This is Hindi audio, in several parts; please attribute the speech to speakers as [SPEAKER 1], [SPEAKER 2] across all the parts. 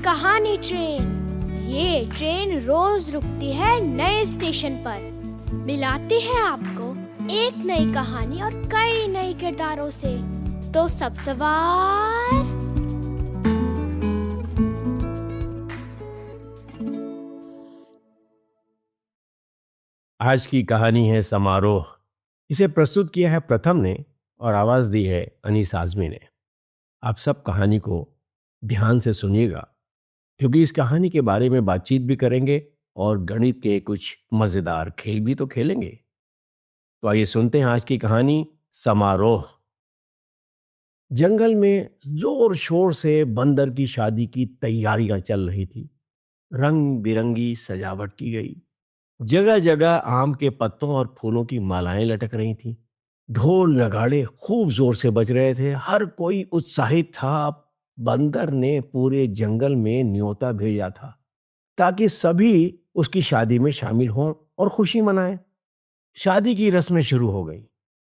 [SPEAKER 1] कहानी ट्रेन। ये ट्रेन रोज रुकती है नए स्टेशन पर, मिलाती है आपको एक नई कहानी और कई नए किरदारों से। तो सब सवार
[SPEAKER 2] आज की कहानी है समारोह। इसे प्रस्तुत किया है प्रथम ने और आवाज दी है अनीस आजमी ने। आप सब कहानी को ध्यान से सुनिएगा, क्योंकि इस कहानी के बारे में बातचीत भी करेंगे और गणित के कुछ मजेदार खेल भी तो खेलेंगे। तो आइए सुनते हैं आज की कहानी समारोह। जंगल में जोर शोर से बंदर की शादी की तैयारियां चल रही थी। रंग बिरंगी सजावट की गई, जगह जगह आम के पत्तों और फूलों की मालाएं लटक रही थीं। ढोल नगाड़े खूब जोर से बज रहे थे, हर कोई उत्साहित था। बंदर ने पूरे जंगल में न्योता भेजा था ताकि सभी उसकी शादी में शामिल हों और खुशी मनाएं। शादी की रस्में शुरू हो गई।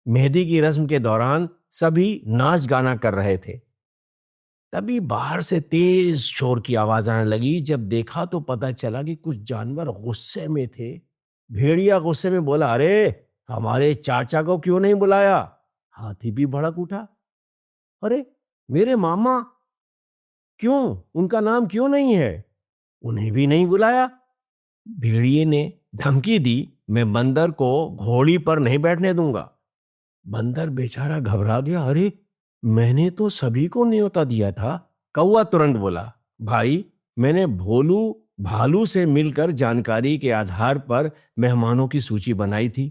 [SPEAKER 2] मेहंदी की रस्म के दौरान सभी नाच गाना कर रहे थे। तभी बाहर से तेज शोर की आवाज आने लगी। जब देखा तो पता चला कि कुछ जानवर गुस्से में थे। भेड़िया गुस्से में बोला, अरे हमारे चाचा को क्यों नहीं बुलाया? हाथी भी भड़क उठा, अरे मेरे मामा क्यों, उनका नाम क्यों नहीं है? उन्हें भी नहीं बुलाया। भेड़िए ने धमकी दी, मैं बंदर को घोड़ी पर नहीं बैठने दूंगा। बंदर बेचारा घबरा गया, अरे मैंने तो सभी को न्योता दिया था। कौवा तुरंत बोला, भाई मैंने भोलू भालू से मिलकर जानकारी के आधार पर मेहमानों की सूची बनाई थी।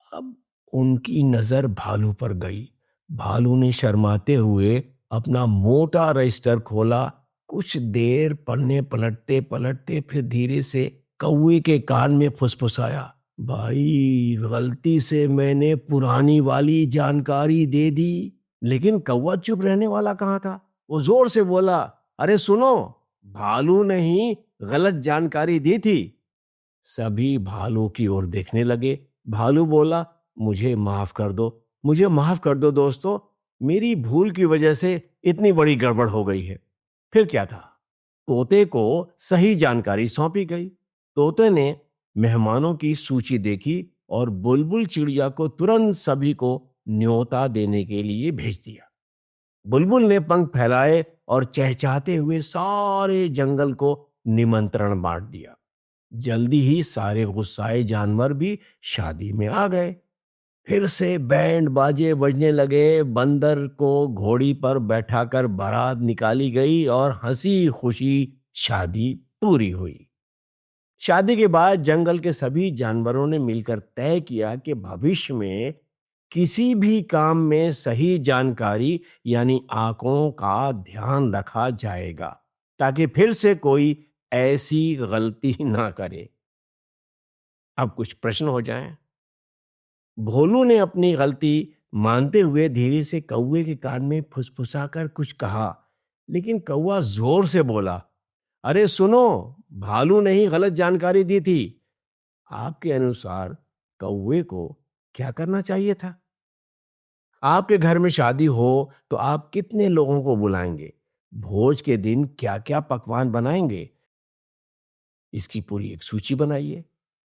[SPEAKER 2] अब उनकी नजर भालू पर गई। भालू ने शर्माते हुए अपना मोटा रजिस्टर खोला। कुछ देर पन्ने पलटते पलटते फिर धीरे से कौवे के कान में फुसफुसाया, भाई गलती से मैंने पुरानी वाली जानकारी दे दी। लेकिन कौवा चुप रहने वाला कहाँ था। वो जोर से बोला, अरे सुनो, भालू ने ही गलत जानकारी दी थी। सभी भालू की ओर देखने लगे। भालू बोला, मुझे माफ कर दो, मुझे माफ कर दो दोस्तों, मेरी भूल की वजह से इतनी बड़ी गड़बड़ हो गई है। फिर क्या था, तोते को सही जानकारी सौंपी गई। तोते ने मेहमानों की सूची देखी और बुलबुल चिड़िया को तुरंत सभी को न्योता देने के लिए भेज दिया। बुलबुल ने पंख फैलाए और चहचहाते हुए सारे जंगल को निमंत्रण बांट दिया। जल्दी ही सारे गुस्साए जानवर भी शादी में आ गए। फिर से बैंड बाजे बजने लगे। बंदर को घोड़ी पर बैठाकर बारात निकाली गई और हंसी खुशी शादी पूरी हुई। शादी के बाद जंगल के सभी जानवरों ने मिलकर तय किया कि भविष्य में किसी भी काम में सही जानकारी यानी आंकड़ों का ध्यान रखा जाएगा, ताकि फिर से कोई ऐसी गलती ना करे। अब कुछ प्रश्न हो जाएं। भोलू ने अपनी गलती मानते हुए धीरे से कौवे के कान में फुसफुसाकर कुछ कहा, लेकिन कौवा जोर से बोला, अरे सुनो, भालू ने ही गलत जानकारी दी थी। आपके अनुसार कौवे को क्या करना चाहिए था? आपके घर में शादी हो तो आप कितने लोगों को बुलाएंगे? भोज के दिन क्या क्या पकवान बनाएंगे? इसकी पूरी एक सूची बनाइए।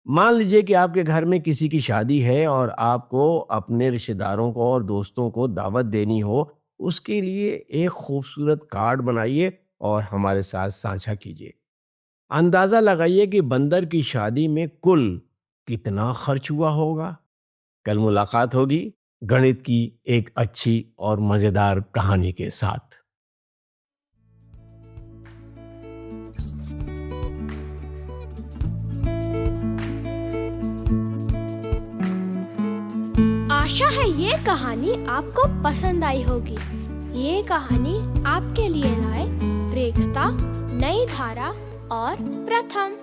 [SPEAKER 2] मान लीजिए कि आपके घर में किसी की शादी है और आपको अपने रिश्तेदारों को और दोस्तों को दावत देनी हो। उसके लिए एक खूबसूरत कार्ड बनाइए और हमारे साथ साझा कीजिए। अंदाजा लगाइए कि बंदर की शादी में कुल कितना खर्च हुआ होगा। कल मुलाकात होगी गणित की एक अच्छी और मजेदार कहानी के साथ।
[SPEAKER 1] आशा है ये कहानी आपको पसंद आई होगी। ये कहानी आपके लिए लाए रेखता, नई धारा और प्रथम।